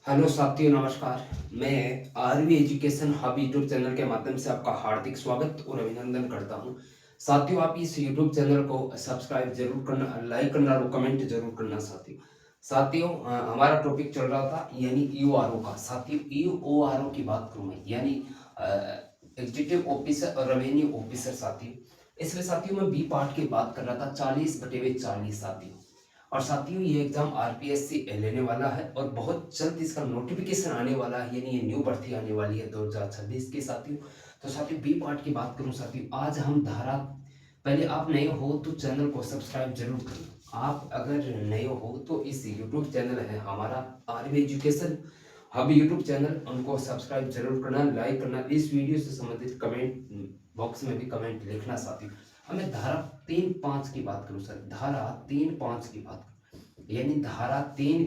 Hello साथियों, नमस्कार। मैं RV education hub YouTube channel के माध्यम से आपका हार्दिक स्वागत और अभिनंदन करता हूं। साथियों, आप इस यूट्यूब चैनल को सब्सक्राइब जरूर करना, लाइक करना और कमेंट जरूर करना। साथियों, हमारा टॉपिक चल रहा था यानी ईओआरओ का। साथियों, ईओआरओ की बात करूं मैं, यानी एग्जीक्यूटिव ऑफिसर और रेवेन्यू ऑफिसर। साथियों, इसमें साथियों मैं बी पार्ट की बात कर रहा था, 40/40। साथियों, और साथियों ये एग्जाम आरपीएससी लेने वाला है और बहुत जल्द इसका नोटिफिकेशन आने वाला है, यानी ये न्यू भर्ती आने वाली है 2026 के। साथियों, तो साथियों बी पार्ट की बात करूं साथियों, आज हम धारा, पहले आप नए हो तो चैनल को सब्सक्राइब जरूर करना। आप अगर नए हो तो इस यूट्यूब चैनल है हमारा RV education hub YouTube channel, उनको सब्सक्राइब जरूर करना, लाइक करना, इस वीडियो से संबंधित कमेंट बॉक्स में भी कमेंट लिखना। साथियों, अब मैं धारा 3(5) की बात करूं सर, धारा 3(5) की बात करूं, यानी धारा 3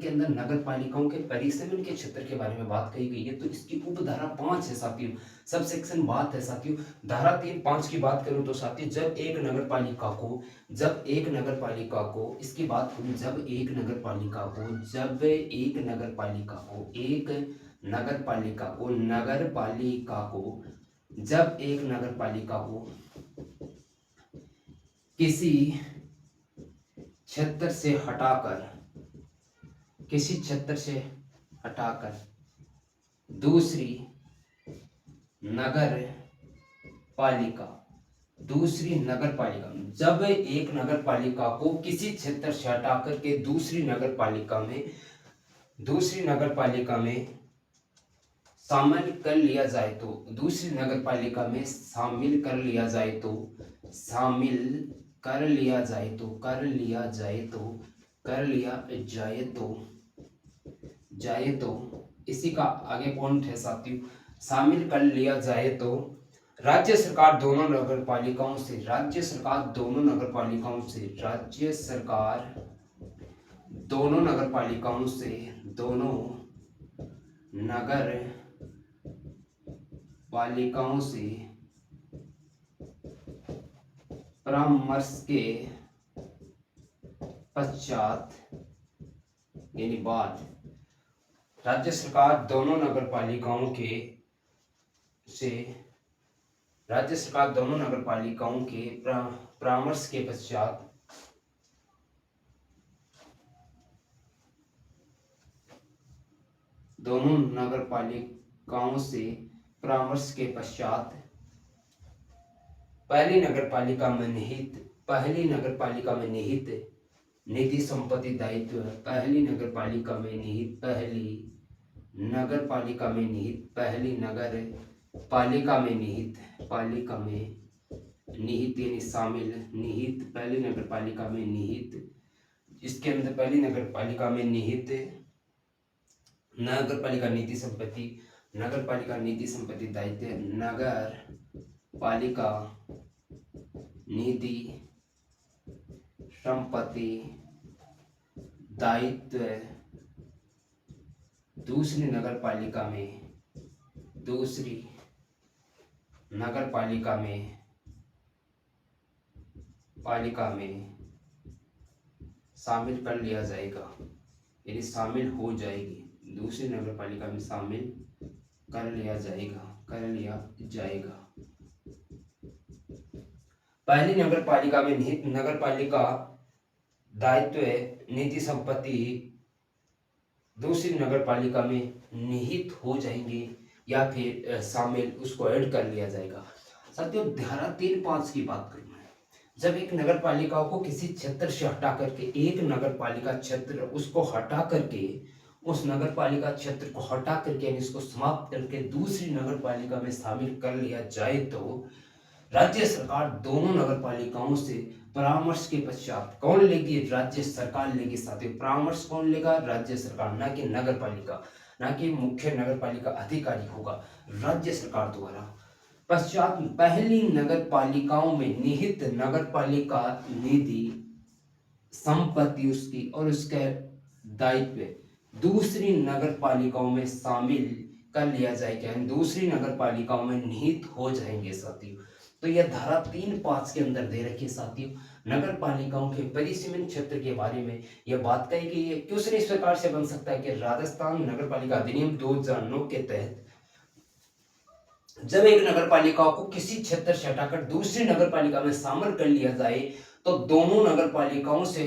के अंदर नगर पालिकाओं के परिसीमन के क्षेत्र के बारे में बात कही गई है, तो इसकी उपधारा 5 है साथियों, सब सेक्शन बात है। साथियों, धारा 3(5) की बात करूं तो साथियों, जब एक नगर पालिका को इसकी बात करूं, जब एक नगर पालिका को जब एक नगर पालिका को किसी क्षेत्र से हटाकर दूसरी नगर पालिका जब एक नगर पालिका को किसी क्षेत्र से हटाकर के दूसरी नगर पालिका में शामिल कर लिया जाए तो दूसरी नगर पालिका में शामिल कर लिया जाए तो शामिल कर लिया जाए तो कर लिया जाए तो कर लिया जाए तो जाए तो इसी का आगे पॉइंट है साथियों, शामिल कर लिया जाए तो राज्य सरकार दोनों नगर पालिकाओं से राज्य सरकार दोनों नगर पालिकाओं से दोनों नगर पालिकाओं से परामर्श के पश्चात यानी बाद राज्य सरकार दोनों नगर पालिकाओं के परामर्श के पश्चात दोनों नगर पालिकाओं से परामर्श के पश्चात पहली नगर पालिका में निहित निधि संपत्ति दायित्व पहली नगर पालिका में निहित यानी शामिल निहित पहली नगर पालिका में निहित, इसके अंदर पहली नगर पालिका में निहित नगर पालिका नीति संपत्ति दायित्व नगर पालिका निधि संपत्ति दायित्व दूसरी नगर पालिका में शामिल कर लिया जाएगा, यानी शामिल हो जाएगी, दूसरी नगर पालिका में शामिल कर लिया जाएगा। पहली नगर पालिका में निहित नगर पालिका दायित्व नीति संपत्ति दूसरी नगर पालिका में निहित हो जाएंगे या फिर शामिल, उसको ऐड कर लिया जाएगा। साथियों, धारा 3(5) की बात करूं मैं, जब एक नगर पालिका को किसी क्षेत्र से हटा करके एक नगर पालिका क्षेत्र उसको हटा करके उस नगर पालिका क्षेत्र को हटा करके यानी इसको समाप्त करके दूसरी नगर पालिका में शामिल कर लिया जाए तो राज्य सरकार दोनों नगर पालिकाओं से परामर्श के पश्चात कौन लेगी? राज्य सरकार लेगी। साथियों, परामर्श कौन लेगा? राज्य सरकार, ना कि नगर पालिका, ना कि मुख्य नगर पालिका अधिकारी होगा, राज्य सरकार द्वारा। पश्चात पहली नगर पालिकाओं में निहित नगर पालिका निधि संपत्ति उसकी और उसके दायित्व दूसरी नगर पालिकाओं में शामिल कर लिया जाएगा, दूसरी नगर पालिकाओं में निहित हो जाएंगे। साथियों, तो यह धारा 3(5) के अंदर दे रखी है साथियों। नगर पालिकाओं के परिसीमन क्षेत्र के बारे में यह बात कही गई है। क्वेश्चन इस प्रकार से बन सकता है कि राजस्थान नगर पालिका अधिनियम 2009 के तहत जब एक नगर पालिका को किसी क्षेत्र से हटाकर दूसरी नगर पालिका में शामिल कर लिया जाए तो दोनों नगर पालिकाओं से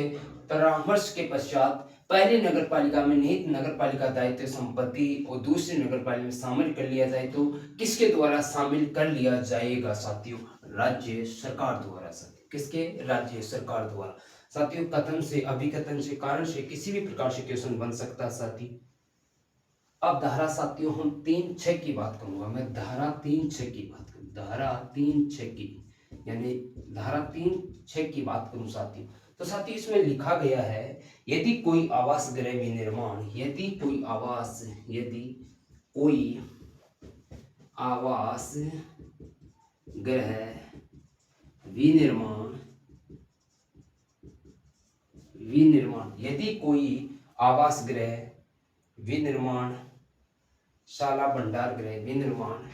परामर्श के पश्चात पहली नगर पालिका में निहित नगर पालिका दायित्व संपत्ति और दूसरी नगर पालिका में शामिल कर लिया जाए तो किसके द्वारा शामिल कर लिया जाएगा साथियों? राज्य सरकार द्वारा साथियों। किसके? राज्य सरकार द्वारा साथियों। कथन से, अभिकथन से, कारण से किसी भी प्रकार से क्वेश्चन बन सकता है साथियों। अब धारा साथियों हम 3(6) की बात करूंगा मैं। धारा 3(6) की बात करूं, धारा 3(6) की, यानी धारा 3(6) की बात करूं साथियों, तो साथियों इसमें लिखा गया है यदि कोई आवास गृह विनिर्माण, यदि कोई आवास गृह यदि कोई आवास गृह विनिर्माण शाला भंडार गृह विनिर्माण,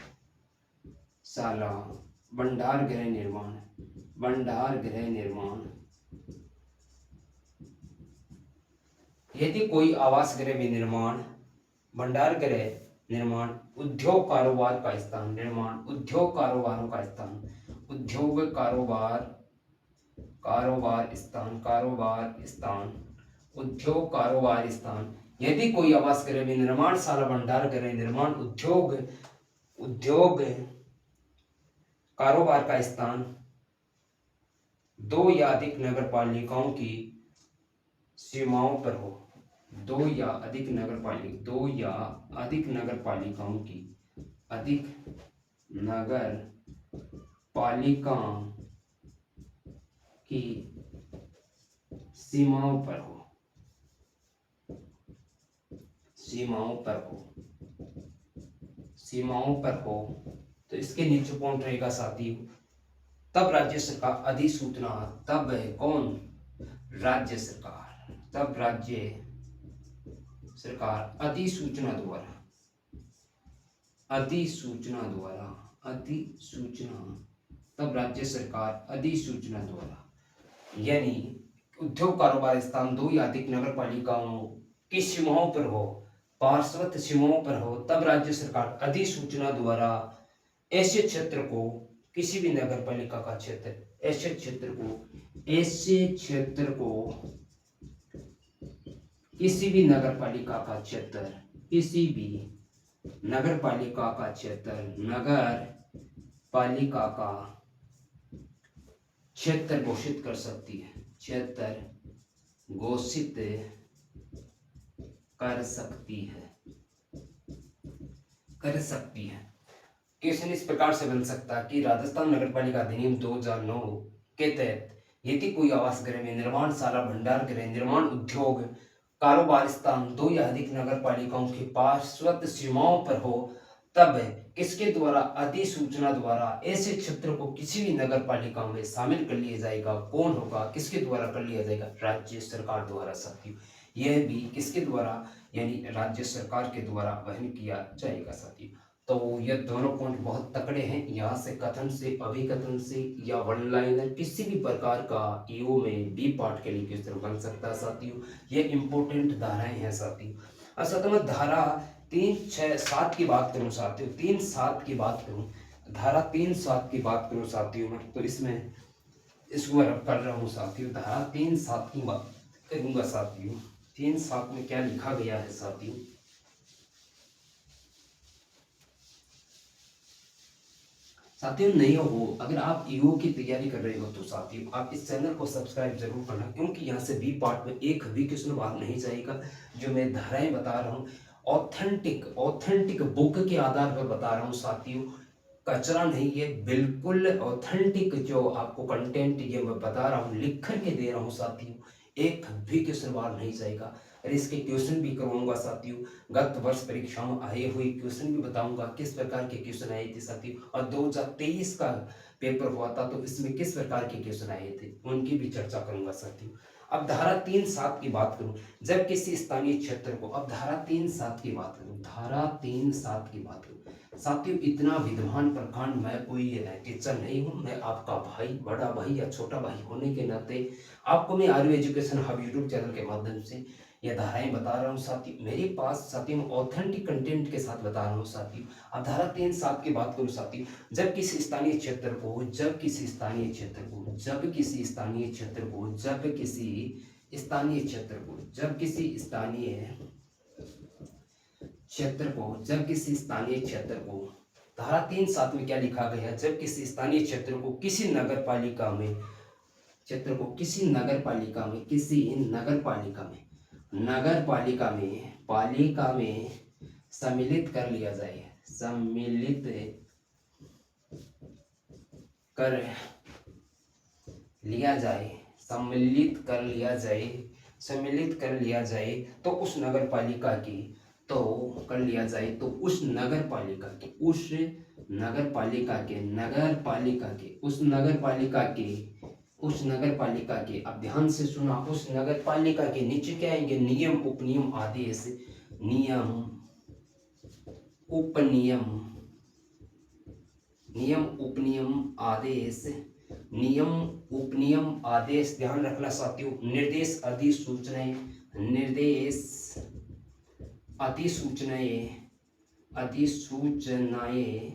शाला भंडार गृह निर्माण, यदि कोई आवास गृह विनिर्माण, भंडार गृह निर्माण, उद्योग कारोबार का स्थान निर्माण, उद्योग कारोबारों का स्थान, उद्योग उद्योग कारोबार स्थान, यदि कोई आवास गृह विनिर्माण शाला भंडार गृह निर्माण उद्योग कारोबार का स्थान दो या अधिक नगर पालिकाओं की सीमाओं पर हो, दो या अधिक नगर पालिकाओं की सीमाओं पर हो तो इसके नीचे पॉइंट रहेगा साथियों, तब राज्य सरकार अधिसूचना, तब कौन? राज्य सरकार अधिसूचना तब राज्य सरकार अधिसूचना द्वारा, यानी उद्योग कारोबार स्थान दो या अधिक नगर पालिकाओं की सीमाओं पर हो, पार्श्ववर्ती सीमाओं पर हो, तब राज्य सरकार अधिसूचना द्वारा ऐसे क्षेत्र को किसी भी नगर पालिका का क्षेत्र, ऐसे क्षेत्र को किसी भी नगर पालिका का क्षेत्र घोषित कर सकती है, कर सकती है। क्वेश्चन इस प्रकार से बन सकता है कि राजस्थान नगर पालिका अधिनियम 2009 के तहत यदि कोई आवास गृह में निर्माण शाला भंडार गृह निर्माण उद्योग कारोबार स्थान दो या अधिक नगर पालिकाओं की पार्श्ववर्ती सीमाओं पर हो, तब किसके द्वारा? अधिसूचना द्वारा ऐसे क्षेत्र को किसी भी नगर पालिका में शामिल कर लिया जाएगा। कौन होगा? किसके द्वारा कर लिया जाएगा? राज्य सरकार द्वारा साथियों। यह भी किसके द्वारा? यानी राज्य सरकार के द्वारा वहन किया जाएगा साथियों। तो ये दोनों पॉइंट बहुत तकड़े हैं। यहाँ से कथन से, अभिकथन से या वन लाइनर किसी भी प्रकार का ईओ में बी पार्ट के लिए क्वेश्चन बन सकता है साथियों। ये इंपॉर्टेंट धाराएं हैं साथियों। अच्छा तो मैं धारा 3(6)(7) की बात करूं साथियों, 3(7) की बात करूं, धारा 3(7) की बात करूं साथियों मैं, तो इसमें इसको रब कर रहा हूं साथियों। धारा 3(7) की बात करूंगा साथियों। 3(7) में क्या लिखा गया है साथियों? साथियों नहीं हो, अगर आप ईओ की तैयारी कर रहे हो तो साथियों आप इस चैनल को सब्सक्राइब जरूर करना, क्योंकि यहाँ से बी पार्ट में एक भी क्वेश्चन बाहर नहीं जाएगा। जो मैं धाराएं बता रहा हूँ ऑथेंटिक बुक के आधार पर बता रहा हूँ साथियों, कचरा नहीं है, बिल्कुल ऑथेंटिक जो आपको कंटेंट ये मैं बता रहा हूँ, लिख करके दे रहा हूँ साथियों। एक भी क्वेश्चन बाहर नहीं जाएगा और इसके क्वेश्चन भी करवाऊंगा साथियों। गत वर्ष परीक्षा में आए हुए क्वेश्चन भी बताऊंगा, किस प्रकार के क्वेश्चन आए थे साथियों, और 2023 का पेपर हुआ था तो इसमें किस प्रकार के क्वेश्चन आए थे उनकी भी चर्चा करूंगा साथियों। अब धारा 3(7) की बात करूं, जब किसी स्थानीय क्षेत्र को, अब धारा 3(7) की बात करूं, धारा 3(7) की बात करूं साथियों, इतना विद्वान प्रखंड मैं कोई टीचर नहीं हूं, मैं आपका भाई, बड़ा भाई या छोटा भाई होने के नाते आपको मैं आर्यू एजुकेशन हब यूट्यूब चैनल के माध्यम से ये धाराएं बता रहा हूँ साथियों। मेरे पास साथियों ऑथेंटिक कंटेंट के साथ बता रहा हूँ साथियों। अब धारा 3(7) की बात करूँ साथियों, जब किसी स्थानीय क्षेत्र को, जब किसी स्थानीय क्षेत्र को, जब किसी स्थानीय क्षेत्र को, जब किसी स्थानीय क्षेत्र को, जब किसी स्थानीय क्षेत्र को, जब किसी स्थानीय क्षेत्र को, धारा 3(7) में क्या लिखा गया है, जब किसी स्थानीय क्षेत्र को किसी नगर पालिका में, क्षेत्र को किसी नगर पालिका में, किसी नगर पालिका में, नगर पालिका में, पालिका में सम्मिलित कर लिया जाए, सम्मिलित कर लिया जाए, सम्मिलित कर लिया जाए, सम्मिलित कर लिया जाए, तो उस नगर पालिका की, तो कर लिया जाए तो उस नगर पालिका के, उस नगर पालिका के, नगर पालिका के, उस नगर पालिका के, उस नगर पालिका के, अब ध्यान से सुना, उस नगर पालिका के नीचे क्या आएंगे, नियम उपनियम आदेश, नियम उपनियम, नियम उपनियम आदेश, नियम उपनियम आदेश, ध्यान रखना साथियों, निर्देश अधिसूचनाएं, निर्देश अधिसूचनाएं, अधिसूचनाएं,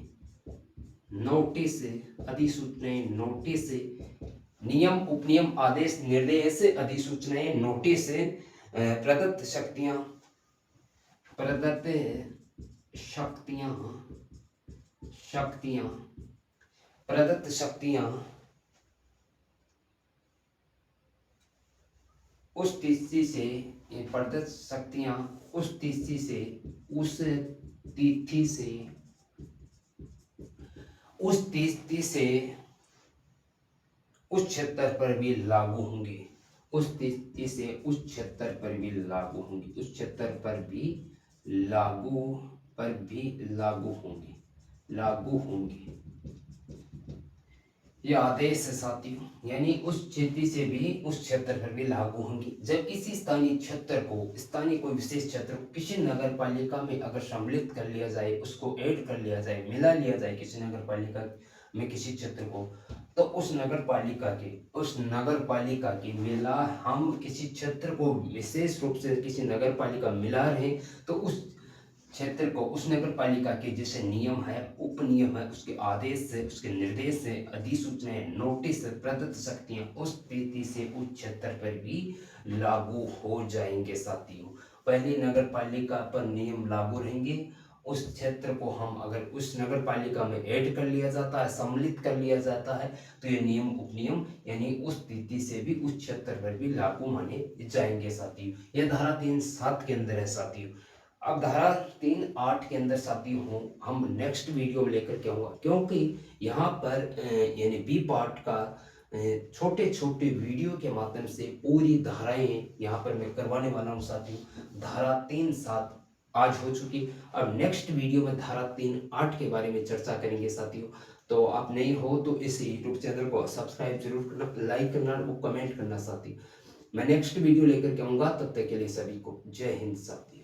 नोटिस, अधिसूचनाएं, नोटिस, नियम उपनियम आदेश, निर्देश अधिसूचनाएं, नोटिस, प्रदत्त शक्तियां, प्रदत्त शक्तियां, शक्तियां, प्रदत्त शक्तियां उस तिथि से, प्रदत्त शक्तियां उस तिथि से, उस तिथि से, उस तिथि से उस क्षेत्र पर भी लागू होंगे, उस तिथि से उस क्षेत्र पर भी लागू होंगी, उस क्षेत्र पर भी लागू, पर भी लागू होंगे, लागू होंगे ये आदेश है साथियों, यानी उस तिथि से भी उस क्षेत्र पर भी लागू होंगी। जब किसी स्थानीय क्षेत्र को, स्थानीय कोई विशेष क्षेत्र को किसी नगर पालिका में अगर सम्मिलित कर लिया जाए, उसको ऐड कर लिया जाए, मिला लिया जाए किसी नगर पालिका में किसी क्षेत्र को, तो उस नगर पालिका के, उस नगर पालिका की मिला, हम किसी क्षेत्र को विशेष रूप से किसी नगर पालिका मिला रहे, तो उस क्षेत्र को, उस नगर पालिका के जैसे नियम है, उपनियम है, उसके आदेश से, उसके निर्देश से, अधिसूचनाएं, नोटिस, प्रदत्त शक्तियां उस तिथि से उस क्षेत्र पर भी लागू हो जाएंगे साथियों। पहली नगर पालिका पर नियम लागू रहेंगे, उस क्षेत्र को हम अगर उस नगर पालिका में ऐड कर लिया जाता है, सम्मिलित कर लिया जाता है, तो ये नियम उपनियम यानी उस तिथि से भी उस क्षेत्र पर भी लागू माने जाएंगे साथियों। यह धारा 3(7) के अंदर है साथियों। अब धारा 3(8) के अंदर साथियों हूँ हम नेक्स्ट वीडियो में लेकर के आऊँगा, क्योंकि यहाँ पर यानी बी पार्ट का छोटे छोटे वीडियो के माध्यम से पूरी धाराएं यहाँ पर मैं करवाने वाला हूँ साथियों। धारा 3(7) आज हो चुकी, अब नेक्स्ट वीडियो में धारा 3(8) के बारे में चर्चा करेंगे साथियों। तो आप नहीं हो तो इस यूट्यूब चैनल को सब्सक्राइब जरूर करना, लाइक करना और कमेंट करना साथियों। मैं नेक्स्ट वीडियो लेकर के आऊँगा, तब तक के लिए सभी को जय हिंद साथियों।